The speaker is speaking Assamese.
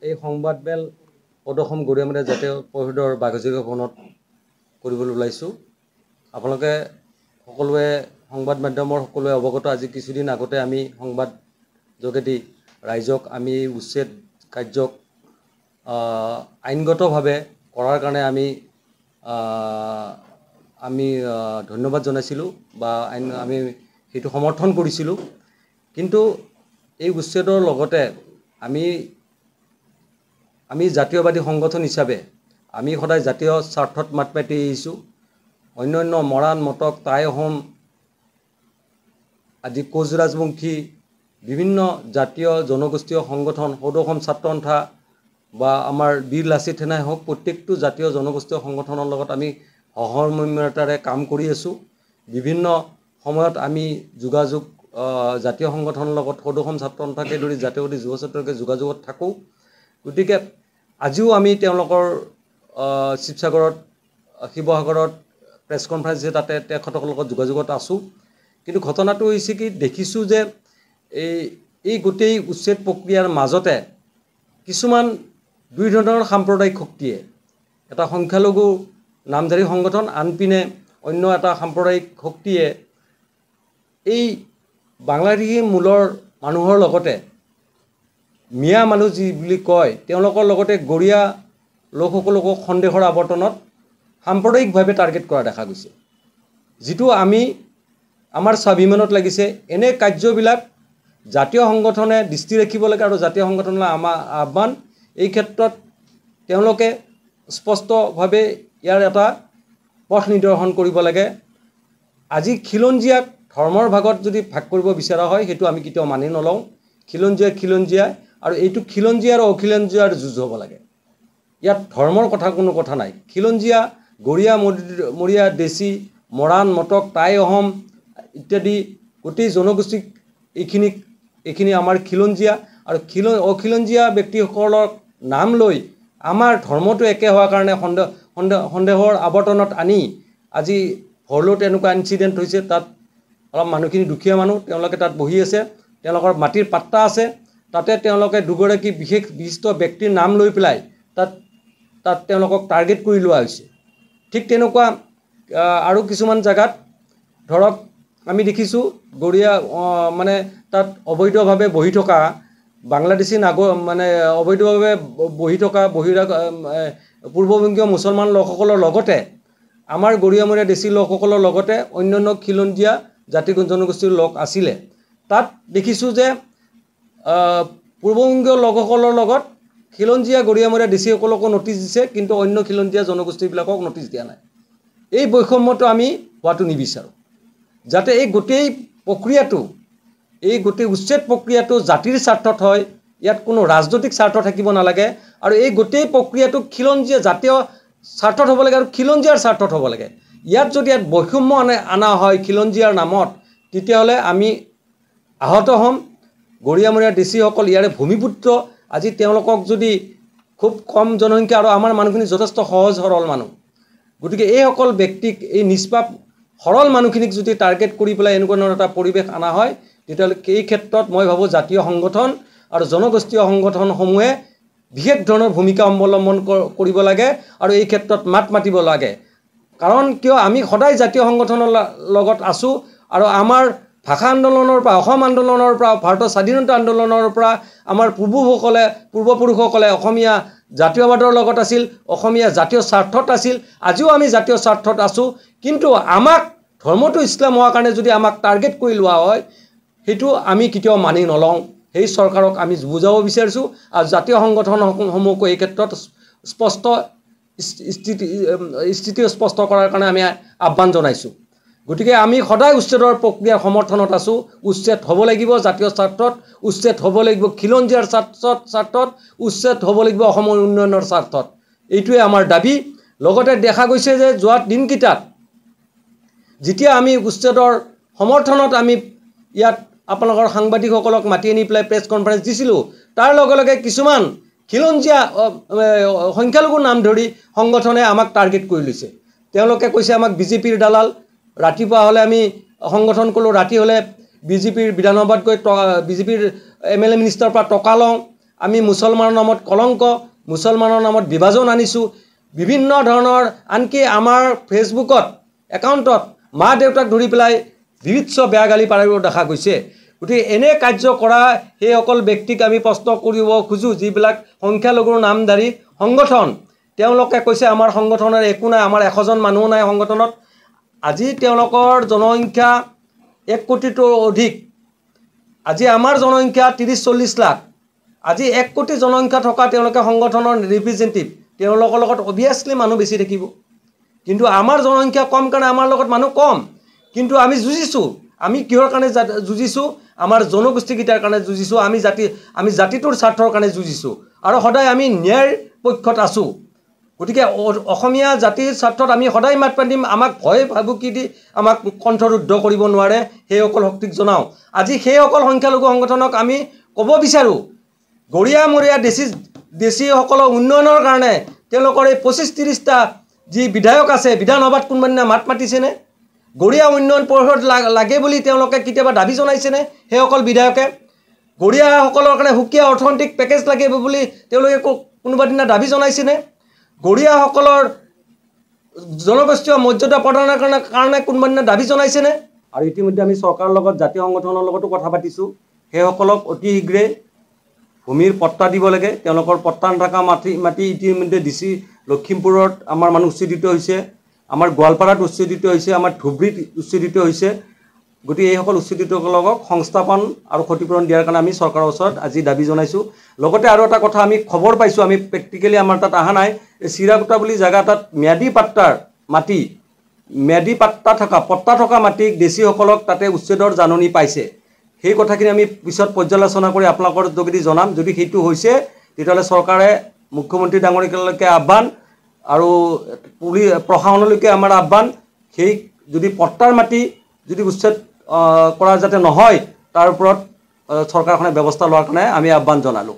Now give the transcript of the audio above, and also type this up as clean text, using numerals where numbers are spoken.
এই সংবাদমেল প্ৰদৰ্শন গৰিয়ামৰীয়া জাতীয় পৰিষদৰ বাৰ্ষিক ভৱনত কৰিবলৈ ওলাইছোঁ। আপোনালোকে সকলোৱে সংবাদ মাধ্যমৰ সকলোৱে অৱগত। আজি কিছুদিন আগতে আমি সংবাদ যোগেদি ৰাইজক আমি উচ্ছেদ কাৰ্যক আইনগতভাৱে কৰাৰ কাৰণে আমি ধন্যবাদ জনাইছিলোঁ বা আমি সেইটো সমৰ্থন কৰিছিলোঁ। কিন্তু এই উচ্ছেদৰ লগতে আমি জাতীয়বাদী সংগঠন হিচাপে আমি সদায় জাতীয় স্বাৰ্থত মাত মাতি আহিছোঁ। অন্যান্য মৰাণ মটক টাই অহোম আদি কোচ ৰাজবংশী বিভিন্ন জাতীয় জনগোষ্ঠীয় সংগঠন সদৌ অসম ছাত্ৰ সন্থা বা আমাৰ বীৰ লাচিত সেনাই হওক, প্ৰত্যেকটো জাতীয় জনগোষ্ঠীয় সংগঠনৰ লগত আমি সহমৰ্মিতাৰে কাম কৰি আছোঁ। বিভিন্ন সময়ত আমি যোগাযোগ জাতীয় সংগঠনৰ লগত সদৌ অসম ছাত্ৰ সন্থাকে ধৰি জাতীয়বাদী যুৱ ছাত্ৰকে যোগাযোগত থাকোঁ। গতিকে আজিও আমি তেওঁলোকৰ শিৱসাগৰত প্ৰেছ কনফাৰেন্স হৈছে, তাতে তেখেতসকলৰ লগত যোগাযোগত আছোঁ। কিন্তু ঘটনাটো হৈছে কি, দেখিছোঁ যে এই গোটেই উচ্ছেদ প্ৰক্ৰিয়াৰ মাজতে কিছুমান দুই ধৰণৰ সাম্প্ৰদায়িক শক্তিয়ে, এটা সংখ্যালঘু নামধাৰী সংগঠন, আনপিনে অন্য এটা সাম্প্ৰদায়িক শক্তিয়ে এই বাংলাদেশী মূলৰ মানুহৰ লগতে মিয়া মানুহ যি বুলি কয় তেওঁলোকৰ লগতে গৰীয়া লোকসকলকো সন্দেহৰ আৱৰ্তনত সাম্প্ৰদায়িকভাৱে টাৰ্গেট কৰা দেখা গৈছে, যিটো আমাৰ স্বাভিমানত লাগিছে। এনে কাৰ্যবিলাক জাতীয় সংগঠনে দৃষ্টি ৰাখিব লাগে আৰু জাতীয় সংগঠনলৈ আমাৰ আহ্বান, এই ক্ষেত্ৰত তেওঁলোকে স্পষ্টভাৱে ইয়াৰ এটা পথ নিৰ্দেশন কৰিব লাগে। আজি খিলঞ্জীয়াক ধৰ্মৰ ভাগত যদি ভাগ কৰিব বিচৰা হয়, সেইটো আমি কেতিয়াও মানি নলওঁ। খিলঞ্জীয়া আৰু এইটো খিলঞ্জীয়া আৰু অখিলঞ্জীয়াৰ যুঁজ হ'ব লাগে। ইয়াত ধৰ্মৰ কোনো কথা নাই। খিলঞ্জীয়া, গৰীয়া মৰীয়া, দেশী, মৰাণ মটক টাই অহোম ইত্যাদি গোটেই জনগোষ্ঠীক এইখিনি আমাৰ খিলঞ্জীয়া আৰু অখিলঞ্জীয়া ব্যক্তিসকলৰ নাম লৈ আমাৰ ধৰ্মটো একে হোৱাৰ কাৰণে সন্দেহৰ আৱৰ্তনত আনি আজি ভৰলুত এনেকুৱা ইনচিডেণ্ট হৈছে। তাত অলপ মানুহখিনি দুখীয়া মানুহ, তেওঁলোকে তাত বহি আছে, তেওঁলোকৰ মাটিৰ পাট্টা আছে, তাতে তেওঁলোকে দুগৰাকী বিশিষ্ট ব্যক্তিৰ নাম লৈ পেলাই তাত তেওঁলোকক টাৰ্গেট কৰি লোৱা হৈছে। ঠিক তেনেকুৱা আৰু কিছুমান জেগাত ধৰক আমি দেখিছোঁ গৰীয়া তাত অবৈধভাৱে বহি থকা বাংলাদেশী অবৈধভাৱে বহি থকা পূৰ্ববংগীয় মুছলমান লোকসকলৰ লগতে আমাৰ গৰীয়ামৰীয়া দেশী লোকসকলৰ লগতে অন্যান্য খিলঞ্জীয়া জাতি জনগোষ্ঠীৰ লোক আছিলে। তাত দেখিছোঁ যে পূৰ্ববংগীয় লোকসকলৰ লগত খিলঞ্জীয়া গৰীয়ামৰীয়া দেশীসকলকো নটিচ দিছে, কিন্তু অন্য খিলঞ্জীয়া জনগোষ্ঠীবিলাকক নটিচ দিয়া নাই। এই বৈষম্যটো আমি হোৱাটো নিবিচাৰোঁ। যাতে এই গোটেই উচ্ছেদ প্ৰক্ৰিয়াটো জাতিৰ স্বাৰ্থত হয়, ইয়াত কোনো ৰাজনৈতিক স্বাৰ্থ থাকিব নালাগে। আৰু এই গোটেই প্ৰক্ৰিয়াটো খিলঞ্জীয়া জাতীয় স্বাৰ্থত হ'ব লাগে আৰু খিলঞ্জীয়াৰ স্বাৰ্থত হ'ব লাগে। ইয়াত বৈষম্য অনা হয় খিলঞ্জীয়াৰ নামত, তেতিয়াহ'লে আমি আহত হ'ম। গৰীয়ামৰীয়া দেশীসকল ইয়াৰে ভূমিপুত্ৰ। আজি তেওঁলোকক যদি খুব কম জনসংখ্যা আৰু আমাৰ মানুহখিনি যথেষ্ট সহজ সৰল মানুহ, গতিকে এইসকল ব্যক্তিক, এই নিষ্পাপ সৰল মানুহখিনিক যদি টাৰ্গেট কৰি পেলাই এনেকুৱা ধৰণৰ এটা পৰিৱেশ অনা হয়, তেতিয়াহ'লে এই ক্ষেত্ৰত মই ভাবোঁ জাতীয় সংগঠন আৰু জনগোষ্ঠীয় সংগঠনসমূহে বিশেষ ধৰণৰ ভূমিকা অৱলম্বন কৰিব লাগে আৰু এই ক্ষেত্ৰত মাত মাতিব লাগে। কাৰণ কিয়, আমি সদায় জাতীয় সংগঠনৰ লগত আছোঁ আৰু আমাৰ ভাষা আন্দোলনৰ পৰা, অসম আন্দোলনৰ পৰা, ভাৰতৰ স্বাধীনতা আন্দোলনৰ পৰা আমাৰ পূৰ্বপুৰুষসকলে অসমীয়া জাতীয়বাদৰ লগত আছিল, অসমীয়া জাতীয় স্বাৰ্থত আছিল। আজিও আমি জাতীয় স্বাৰ্থত আছোঁ, কিন্তু আমাক ধৰ্মটো ইছলাম হোৱাৰ কাৰণে যদি আমাক টাৰ্গেট কৰি লোৱা হয়, সেইটো আমি কেতিয়াও মানি নলওঁ। সেই চৰকাৰক আমি বুজাব বিচাৰিছোঁ আৰু জাতীয় সংগঠনসমূহকো এই ক্ষেত্ৰত স্থিতি স্পষ্ট কৰাৰ কাৰণে আমি আহ্বান জনাইছোঁ। গতিকে আমি সদায় উচ্ছেদৰ প্ৰক্ৰিয়াৰ সমৰ্থনত আছোঁ। উচ্ছেদ হ'ব লাগিব জাতীয় স্বাৰ্থত, উচ্ছেদ হ'ব লাগিব খিলঞ্জীয়াৰ স্বাৰ্থত, উচ্ছেদ হ'ব লাগিব অসমৰ উন্নয়নৰ স্বাৰ্থত। এইটোৱে আমাৰ দাবী। লগতে দেখা গৈছে যে যোৱা দিনকেইটাত যেতিয়া আমি উচ্ছেদৰ সমৰ্থনত আমি ইয়াত আপোনালোকৰ সাংবাদিকসকলক মাতি আনি পেলাই প্ৰেছ কনফাৰেন্স দিছিলোঁ, তাৰ লগে লগে কিছুমান খিলঞ্জীয়া সংখ্যালঘু নাম ধৰি সংগঠনে আমাক টাৰ্গেট কৰি লৈছে। তেওঁলোকে কৈছে আমাক বিজেপিৰ দালাল। ৰাতিপুৱা হ'লে আমি সংগঠন কৰোঁ, ৰাতি হ'লে বিজেপিৰ বিধানসভাত গৈ বিজেপিৰ MLA মিনিষ্টাৰৰ পৰা টকা লওঁ, আমি মুছলমানৰ নামত কলংক, মুছলমানৰ নামত বিভাজন আনিছোঁ, বিভিন্ন ধৰণৰ আনকি আমাৰ ফেচবুকত একাউণ্টত মা দেউতাক ধৰি পেলাই বিভৎস বেয়া গালি পাৰিব দেখা গৈছে। গতিকে এনে কাৰ্য কৰা সেইসকল ব্যক্তিক আমি প্ৰশ্ন কৰিব খোজোঁ, যিবিলাক সংখ্যালঘুৰ নামধাৰী সংগঠন, তেওঁলোকে কৈছে আমাৰ সংগঠনৰ একো নাই, আমাৰ 100জন মানুহ নাই সংগঠনত। আজি তেওঁলোকৰ জনসংখ্যা 1 কোটিতকৈ অধিক, আজি আমাৰ জনসংখ্যা 30-40 লাখ। আজি 1 কোটি জনসংখ্যা থকা তেওঁলোকে সংগঠনৰ ৰিপ্ৰেজেণ্টেটিভ, তেওঁলোকৰ লগত অভিয়াছলি মানুহ বেছি থাকিব। কিন্তু আমাৰ জনসংখ্যা কম কাৰণে আমাৰ লগত মানুহ কম। কিন্তু আমি যুঁজিছোঁ, আমি কিহৰ কাৰণে যুঁজিছোঁ? আমাৰ জনগোষ্ঠীকেইটাৰ কাৰণে যুঁজিছোঁ, আমি জাতিটোৰ স্বাৰ্থৰ কাৰণে যুঁজিছোঁ, আৰু সদায় আমি ন্যায়ৰ পক্ষত আছোঁ। গতিকে অসমীয়া জাতিৰ স্বাৰ্থত আমি সদায় মাত মাতিম। আমাক ভয় ভাবুকি দি আমাক কণ্ঠৰুদ্ধ কৰিব নোৱাৰে, সেইসকল শক্তিক জনাওঁ। আজি সেইসকল সংখ্যালঘু সংগঠনক আমি ক'ব বিচাৰোঁ, গৰীয়ামৰীয়া দেশীসকলৰ উন্নয়নৰ কাৰণে তেওঁলোকৰ এই 25-30টা যি বিধায়ক আছে, বিধানসভাত কোনোবাদিনা মাত মাতিছেনে? গৰীয়া উন্নয়ন পৰিষদ লাগে বুলি তেওঁলোকে কেতিয়াবা দাবী জনাইছেনে? সেইসকল বিধায়কে গৰীয়াসকলৰ কাৰণে সুকীয়া অৰ্থনৈতিক পেকেজ লাগে বুলি তেওঁলোকে কোনোবাদিনা দাবী জনাইছেনে? গৰীয়াসকলৰ জনগোষ্ঠীয় মৰ্যাদা প্ৰদানৰ কাৰণে কোনোবাদিনা দাবী জনাইছেনে? আৰু ইতিমধ্যে আমি চৰকাৰৰ লগত, জাতীয় সংগঠনৰ লগতো কথা পাতিছোঁ। সেইসকলক অতি শীঘ্ৰে ভূমিৰ পট্টা দিব লাগে। তেওঁলোকৰ পট্টা নথকা মাটি ইতিমধ্যে DC লখিমপুৰত আমাৰ মানুহ উচ্ছেদিত হৈছে, আমাৰ গোৱালপাৰাত উচ্ছেদিত হৈছে, আমাৰ ধুবুৰীত উচ্ছেদিত হৈছে। গতিকে এইসকল উচ্ছেদিতসকলক সংস্থাপন আৰু ক্ষতিপূৰণ দিয়াৰ কাৰণে আমি চৰকাৰৰ ওচৰত আজি দাবী জনাইছোঁ। লগতে আৰু এটা কথা আমি খবৰ পাইছোঁ, আমি প্ৰেক্টিকেলি আমাৰ তাত অহা নাই, এই চিৰাকুটা বুলি জেগা তাত ম্যাদী পাট্টাৰ মাটি, ম্যাদী পট্টা থকা মাটিক দেশীসকলক তাতে উচ্ছেদৰ জাননী পাইছে। সেই কথাখিনি আমি পিছত পৰ্যালোচনা কৰি আপোনালোকৰ যোগেদি জনাম। যদি সেইটো হৈছে তেতিয়াহ'লে চৰকাৰে মুখ্যমন্ত্ৰী ডাঙৰীয়ালৈকে আহ্বান আৰু প্ৰশাসনলৈকে আমাৰ আহ্বান, সেই যদি পট্টাৰ মাটি যদি উচ্ছেদ কৰা যাতে নহয় তাৰ ওপৰত চৰকাৰখনে ব্যৱস্থা লোৱাৰ কাৰণে আমি আহ্বান জনালোঁ।